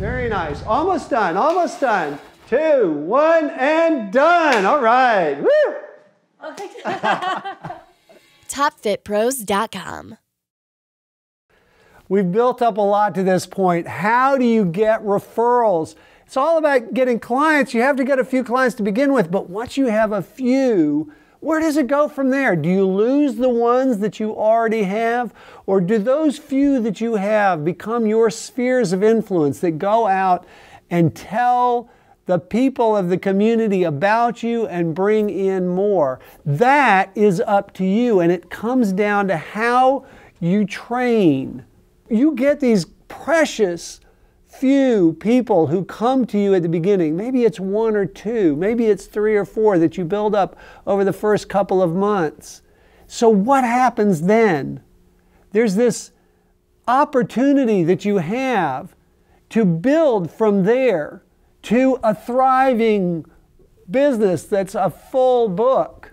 Very nice. Almost done. Almost done. 2, 1, and done. All right. Woo! TopFitPros.com. We've built up a lot to this point. How do you get referrals? It's all about getting clients. You have to get a few clients to begin with, but once you have a few, where does it go from there? Do you lose the ones that you already have? Or do those few that you have become your spheres of influence that go out and tell the people of the community about you and bring in more? That is up to you, and it comes down to how you train. You get these precious few people who come to you at the beginning. Maybe it's 1 or 2, maybe it's 3 or 4 that you build up over the first couple of months. So what happens then? There's this opportunity that you have to build from there to a thriving business that's a full book.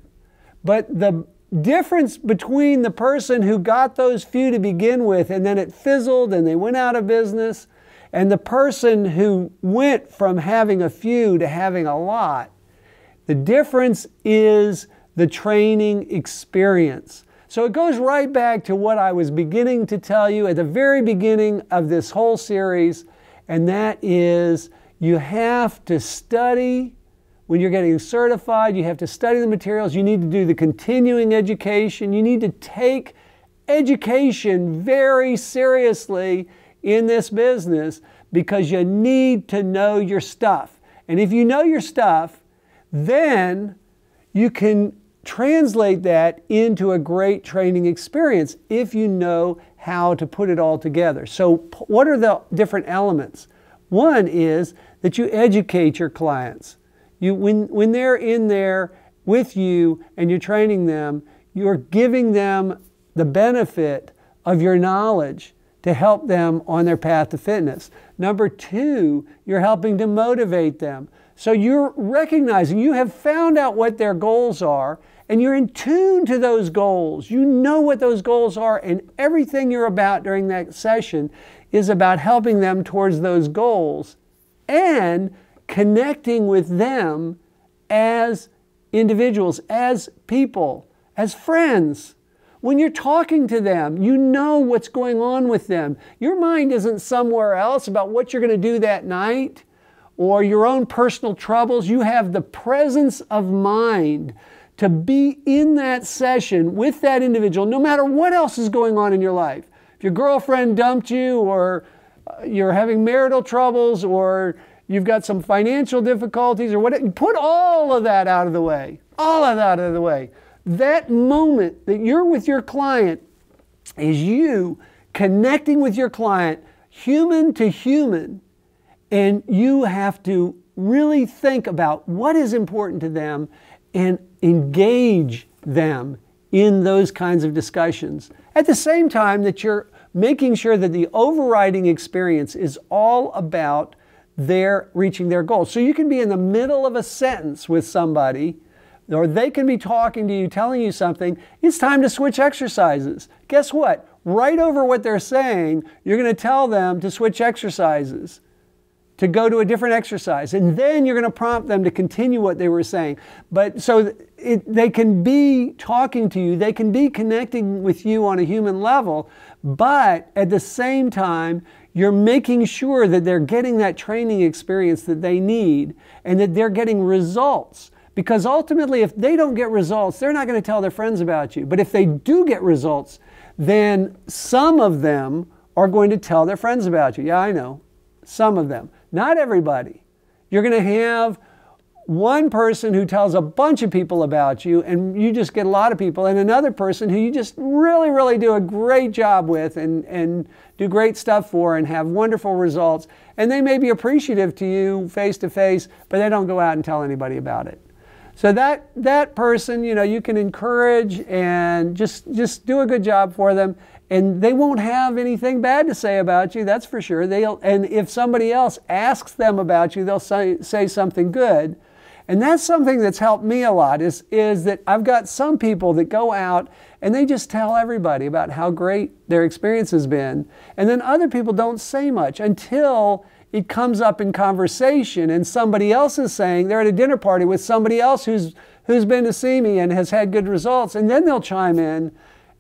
But the difference between the person who got those few to begin with and then it fizzled and they went out of business, and the person who went from having a few to having a lot, the difference is the training experience. So it goes right back to what I was beginning to tell you at the very beginning of this whole series, and that is you have to study. When you're getting certified, you have to study the materials. You need to do the continuing education. You need to take education very seriously in this business because you need to know your stuff. And if you know your stuff, then you can translate that into a great training experience if you know how to put it all together. So what are the different elements? One is that you educate your clients. When they're in there with you and you're training them, you're giving them the benefit of your knowledge to help them on their path to fitness. Number 2, you're helping to motivate them. So you're recognizing you have found out what their goals are and you're in tune to those goals. You know what those goals are, and everything you're about during that session is about helping them towards those goals and connecting with them as individuals, as people, as friends. When you're talking to them, you know what's going on with them. Your mind isn't somewhere else about what you're going to do that night or your own personal troubles. You have the presence of mind to be in that session with that individual, no matter what else is going on in your life. If your girlfriend dumped you, or you're having marital troubles, or you've got some financial difficulties, or whatever, put all of that out of the way. All of that out of the way. That moment that you're with your client is you connecting with your client, human to human, and you have to really think about what is important to them and engage them in those kinds of discussions. At the same time that you're making sure that the overriding experience is all about their reaching their goals. So you can be in the middle of a sentence with somebody, or they can be talking to you, telling you something. It's time to switch exercises. Guess what? Right over what they're saying, you're going to tell them to switch exercises, to go to a different exercise. And then you're going to prompt them to continue what they were saying. But so they can be talking to you, they can be connecting with you on a human level, but at the same time, you're making sure that they're getting that training experience that they need and that they're getting results. Because ultimately, if they don't get results, they're not going to tell their friends about you. But if they do get results, then some of them are going to tell their friends about you. Yeah, I know. Some of them. Not everybody. You're going to have one person who tells a bunch of people about you, and you just get a lot of people, and another person who you just really, really do a great job with and do great stuff for and have wonderful results. And they may be appreciative to you face to face, but they don't go out and tell anybody about it. So that person, you know, you can encourage and just do a good job for them, and they won't have anything bad to say about you, that's for sure. And if somebody else asks them about you, they'll say something good. And that's something that's helped me a lot, is that I've got some people that go out and they just tell everybody about how great their experience has been. And then other people don't say much until it comes up in conversation, and somebody else is saying, they're at a dinner party with somebody else who's been to see me and has had good results, and then they'll chime in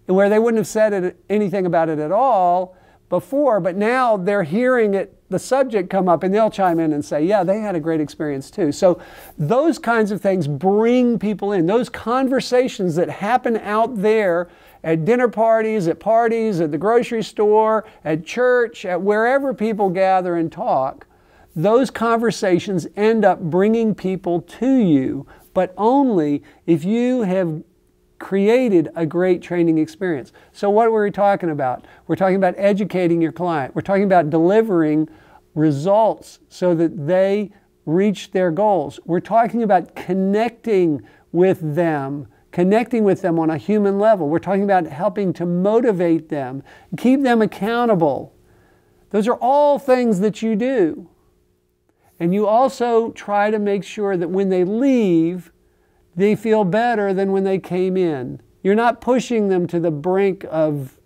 where they wouldn't have said anything about it at all before, but now they're hearing it, the subject come up, and they'll chime in and say, yeah, they had a great experience too. So those kinds of things bring people in. Those conversations that happen out there at dinner parties, at the grocery store, at church, at wherever people gather and talk, those conversations end up bringing people to you, but only if you have created a great training experience. So what were we talking about? We're talking about educating your client. We're talking about delivering results so that they reach their goals. We're talking about connecting with them on a human level. We're talking about helping to motivate them, keep them accountable. Those are all things that you do. And you also try to make sure that when they leave, they feel better than when they came in. You're not pushing them to the brink of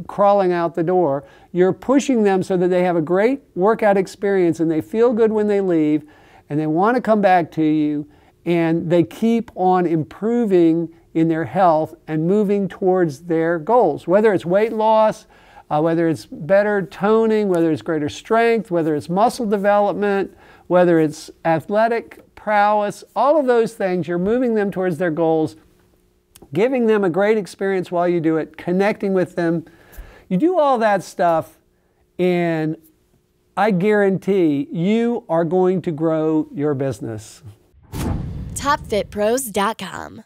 crawling out the door. You're pushing them so that they have a great workout experience and they feel good when they leave and they want to come back to you, and they keep on improving in their health and moving towards their goals, whether it's weight loss, whether it's better toning, whether it's greater strength, whether it's muscle development, whether it's athletic prowess, all of those things. You're moving them towards their goals, giving them a great experience while you do it, connecting with them. You do all that stuff, and I guarantee you are going to grow your business. TopFitPros.com